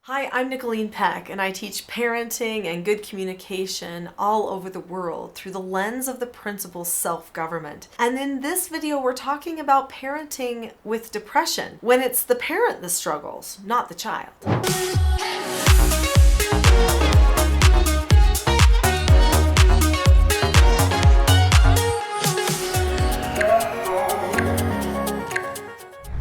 Hi, I'm Nicholeen Peck, and I teach parenting and good communication all over the world through the lens of the principle self-government. And in this video, we're talking about parenting with depression, when it's the parent that struggles, not the child.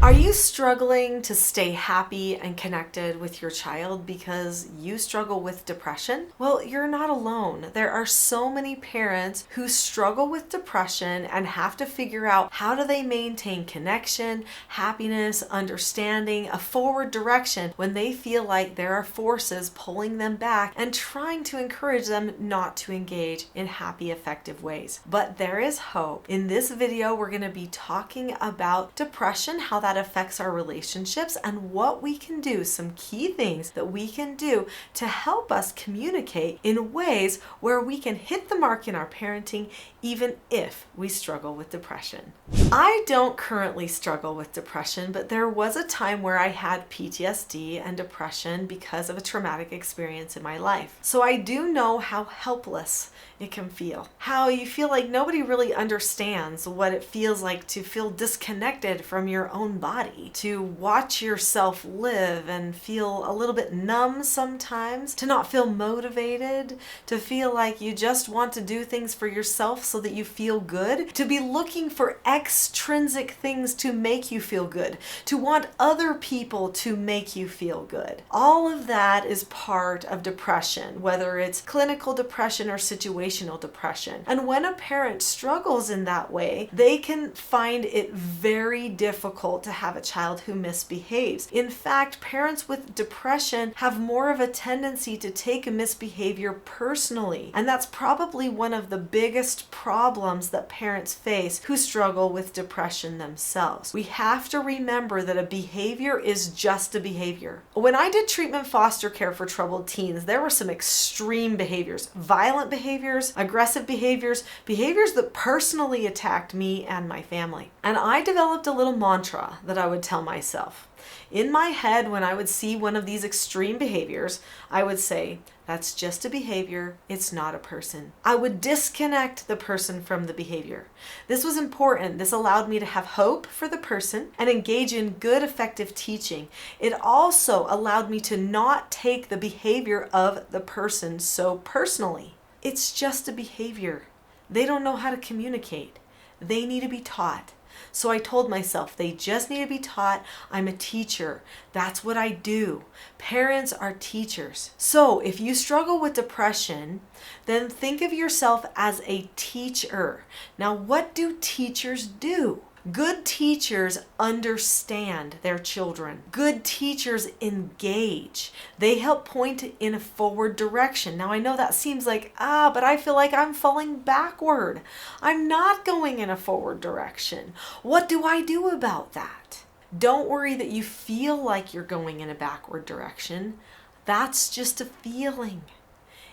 Are you struggling to stay happy and connected with your child because you struggle with depression? Well, you're not alone. There are so many parents who struggle with depression and have to figure out how do they maintain connection, happiness, understanding, a forward direction when they feel like there are forces pulling them back and trying to encourage them not to engage in happy, effective ways. But there is hope. In this video, we're going to be talking about depression, how that affects our relationships, and what we can do, some key things that we can do to help us communicate in ways where we can hit the mark in our parenting even if we struggle with depression. I don't currently struggle with depression, but there was a time where I had PTSD and depression because of a traumatic experience in my life. So I do know how helpless it can feel. How you feel like nobody really understands what it feels like to feel disconnected from your own body, to watch yourself live and feel a little bit numb sometimes, to not feel motivated, to feel like you just want to do things for yourself so that you feel good, to be looking for extrinsic things to make you feel good, to want other people to make you feel good. All of that is part of depression, whether it's clinical depression or situational depression. And when a parent struggles in that way, they can find it very difficult to have a child who misbehaves. In fact, parents with depression have more of a tendency to take a misbehavior personally. And that's probably one of the biggest problems that parents face who struggle with depression themselves. We have to remember that a behavior is just a behavior. When I did treatment foster care for troubled teens, there were some extreme behaviors, violent behaviors, aggressive behaviors, behaviors that personally attacked me and my family. And I developed a little mantra that I would tell myself. In my head, when I would see one of these extreme behaviors, I would say, that's just a behavior, it's not a person. I would disconnect the person from the behavior. This was important. This allowed me to have hope for the person and engage in good, effective teaching. It also allowed me to not take the behavior of the person so personally. It's just a behavior. They don't know how to communicate. They need to be taught. So I told myself, they just need to be taught. I'm a teacher. That's what I do. Parents are teachers. So if you struggle with depression, then think of yourself as a teacher. Now, what do teachers do? Good teachers understand their children. Good teachers engage. They help point in a forward direction. Now I know that seems like, but I feel like I'm falling backward. I'm not going in a forward direction. What do I do about that? Don't worry that you feel like you're going in a backward direction. That's just a feeling.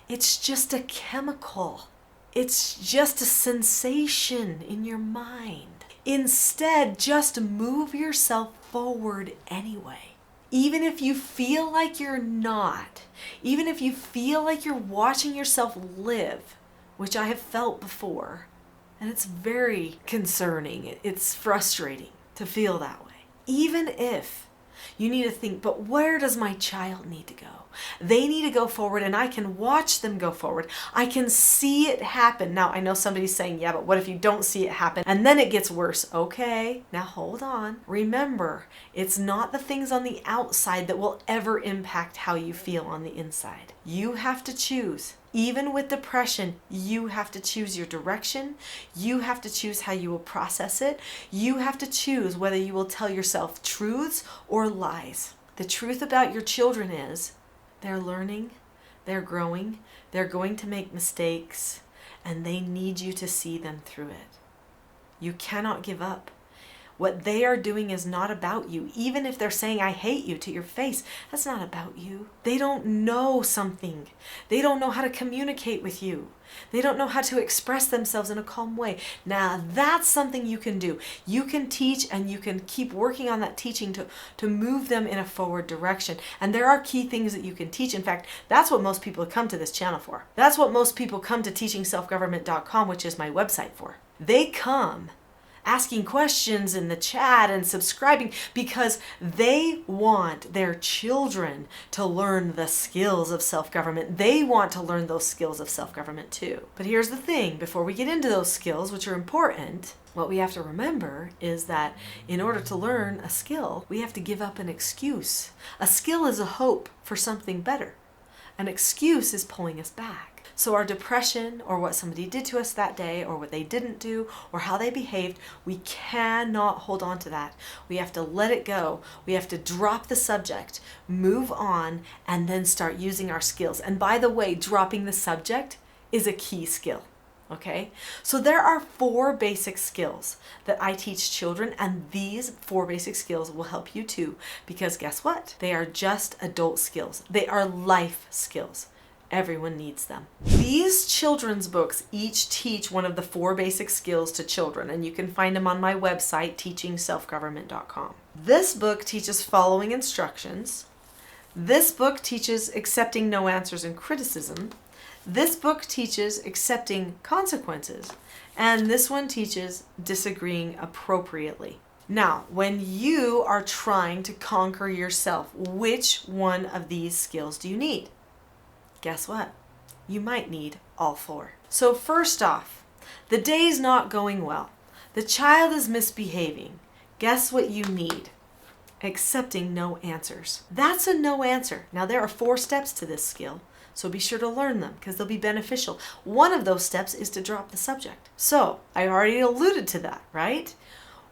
It's just a chemical. It's just a sensation in your mind. Instead, just move yourself forward anyway. Even if you feel like you're not, even if you feel like you're watching yourself live, which I have felt before, and it's very concerning, it's frustrating to feel that way. Even if you need to think, but where does my child need to go? They need to go forward and I can watch them go forward. I can see it happen. Now, I know somebody's saying, yeah, but what if you don't see it happen and then it gets worse? Okay, now hold on. Remember, it's not the things on the outside that will ever impact how you feel on the inside. You have to choose. Even with depression, you have to choose your direction. You have to choose how you will process it. You have to choose whether you will tell yourself truths or lies. The truth about your children is they're learning, they're growing, they're going to make mistakes, and they need you to see them through it. You cannot give up. What they are doing is not about you. Even if they're saying, I hate you to your face, that's not about you. They don't know something. They don't know how to communicate with you. They don't know how to express themselves in a calm way. Now, that's something you can do. You can teach, and you can keep working on that teaching to move them in a forward direction. And there are key things that you can teach. In fact, that's what most people come to this channel for. That's what most people come to teachingselfgovernment.com, which is my website, for. They come asking questions in the chat and subscribing because they want their children to learn the skills of self-government. They want to learn those skills of self-government too. But here's the thing, before we get into those skills, which are important, what we have to remember is that in order to learn a skill, we have to give up an excuse. A skill is a hope for something better. An excuse is pulling us back. So our depression, or what somebody did to us that day, or what they didn't do, or how they behaved, we cannot hold on to that. We have to let it go. We have to drop the subject, move on, and then start using our skills. And by the way, dropping the subject is a key skill. Okay, so there are 4 basic skills that I teach children, and these 4 basic skills will help you too, because guess what? They are just adult skills. They are life skills. Everyone needs them. These children's books each teach one of the 4 basic skills to children, and you can find them on my website, teachingselfgovernment.com. This book teaches following instructions. This book teaches accepting no answers and criticism. This book teaches accepting consequences, and this one teaches disagreeing appropriately. Now, when you are trying to conquer yourself, which one of these skills do you need? Guess what? You might need all 4. So first off, the day's not going well. The child is misbehaving. Guess what you need? Accepting no answers. That's a no answer. Now, there are 4 steps to this skill. So be sure to learn them because they'll be beneficial. One of those steps is to drop the subject. So I already alluded to that, right?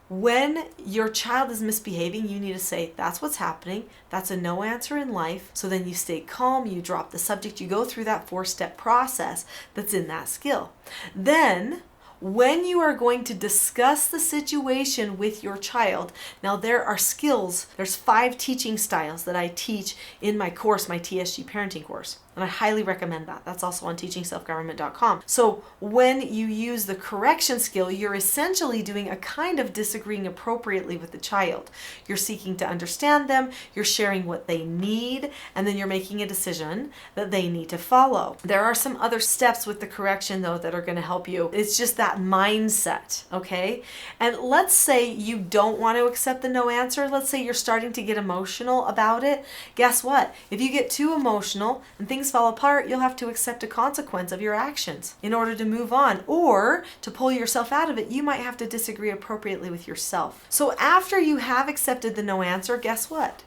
When your child is misbehaving, you need to say, that's what's happening. That's a no answer in life. So then you stay calm, you drop the subject, you go through that 4-step process that's in that skill. Then, when you are going to discuss the situation with your child, now there are skills, there's 5 teaching styles that I teach in my course, my TSG parenting course. And I highly recommend that. That's also on teachingselfgovernment.com. So when you use the correction skill, you're essentially doing a kind of disagreeing appropriately with the child. You're seeking to understand them, you're sharing what they need, and then you're making a decision that they need to follow. There are some other steps with the correction though that are going to help you. It's just that mindset, okay? And let's say you don't want to accept the no answer. Let's say you're starting to get emotional about it. Guess what? If you get too emotional and things fall apart, you'll have to accept a consequence of your actions in order to move on, or to pull yourself out of it, you might have to disagree appropriately with yourself. So after you have accepted the no answer, guess what?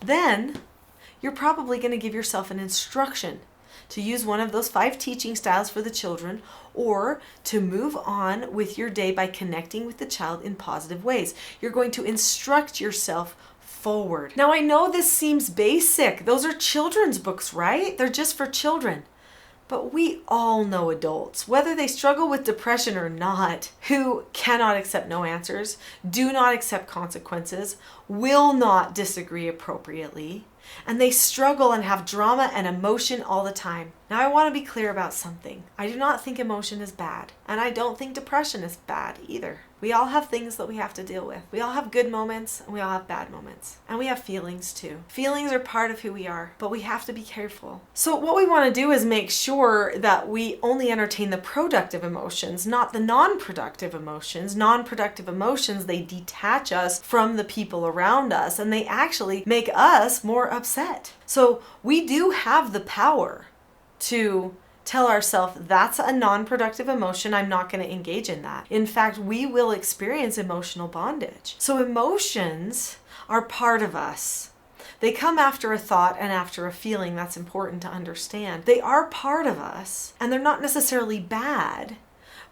Then you're probably going to give yourself an instruction to use one of those 5 teaching styles for the children, or to move on with your day by connecting with the child in positive ways. You're going to instruct yourself forward. Now, I know this seems basic. Those are children's books, right? They're just for children. But we all know adults, whether they struggle with depression or not, who cannot accept no answers, do not accept consequences, will not disagree appropriately, and they struggle and have drama and emotion all the time. Now, I want to be clear about something. I do not think emotion is bad, and I don't think depression is bad either. We all have things that we have to deal with. We all have good moments, and we all have bad moments. And we have feelings too. Feelings are part of who we are, but we have to be careful. So what we want to do is make sure that we only entertain the productive emotions, not the non-productive emotions. Non-productive emotions, they detach us from the people around us, and they actually make us more upset. So we do have the power to tell ourselves, that's a non-productive emotion, I'm not going to engage in that. In fact, we will experience emotional bondage. So emotions are part of us. They come after a thought and after a feeling. That's important to understand. They are part of us, and they're not necessarily bad,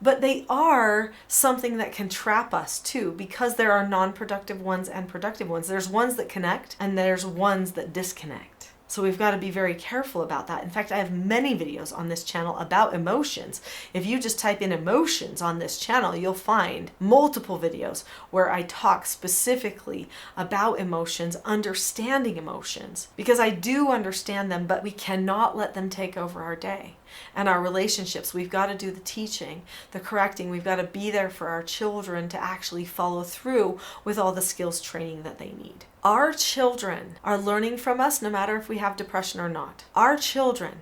but they are something that can trap us too, because there are non-productive ones and productive ones. There's ones that connect, and there's ones that disconnect. So we've got to be very careful about that. In fact, I have many videos on this channel about emotions. If you just type in emotions on this channel, you'll find multiple videos where I talk specifically about emotions, understanding emotions, because I do understand them, but we cannot let them take over our day and our relationships. We've got to do the teaching, the correcting. We've got to be there for our children to actually follow through with all the skills training that they need. Our children are learning from us no matter if we have depression or not. Our children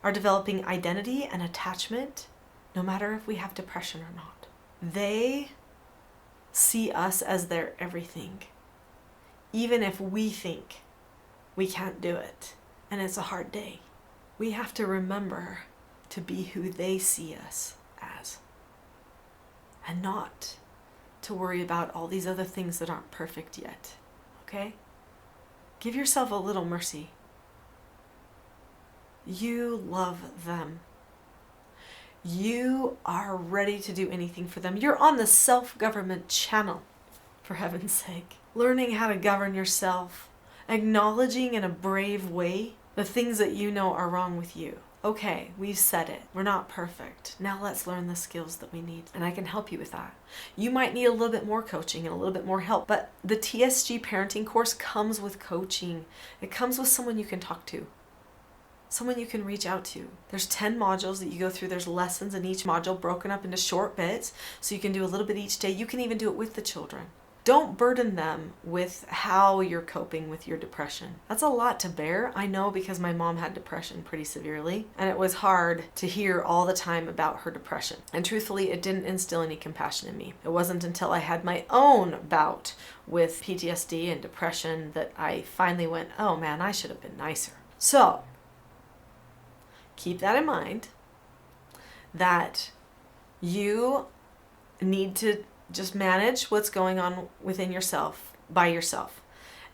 are developing identity and attachment no matter if we have depression or not. They see us as their everything, even if we think we can't do it and it's a hard day. We have to remember to be who they see us as and not to worry about all these other things that aren't perfect yet. Okay? Give yourself a little mercy. You love them. You are ready to do anything for them. You're on the self-government channel, for heaven's sake. Learning how to govern yourself, acknowledging in a brave way the things that you know are wrong with you. Okay, we've said it. We're not perfect. Now let's learn the skills that we need, and I can help you with that. You might need a little bit more coaching and a little bit more help, but the TSG parenting course comes with coaching. It comes with someone you can talk to, someone you can reach out to. There's 10 modules that you go through. There's lessons in each module broken up into short bits, so you can do a little bit each day. You can even do it with the children. Don't burden them with how you're coping with your depression. That's a lot to bear. I know, because my mom had depression pretty severely, and it was hard to hear all the time about her depression. And truthfully, it didn't instill any compassion in me. It wasn't until I had my own bout with PTSD and depression that I finally went, oh man, I should have been nicer. So, keep that in mind, that you need to just manage what's going on within yourself, by yourself.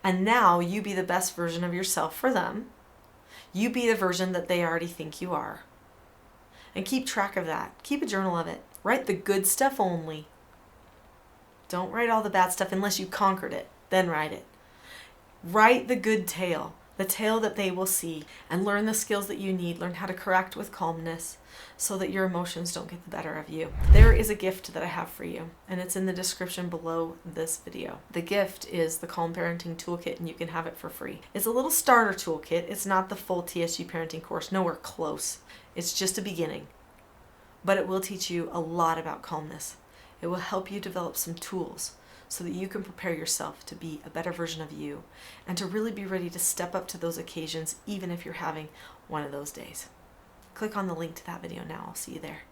And now you be the best version of yourself for them. You be the version that they already think you are. And keep track of that. Keep a journal of it. Write the good stuff only. Don't write all the bad stuff unless you conquered it. Then write it. Write the good tale, the tale that they will see, and learn the skills that you need. Learn how to correct with calmness so that your emotions don't get the better of you. There is a gift that I have for you, and it's in the description below this video. The gift is the Calm Parenting Toolkit, and you can have it for free. It's a little starter toolkit. It's not the full TSG parenting course, nowhere close. It's just a beginning, but it will teach you a lot about calmness. It will help you develop some tools so that you can prepare yourself to be a better version of you and to really be ready to step up to those occasions, even if you're having one of those days. Click on the link to that video now. I'll see you there.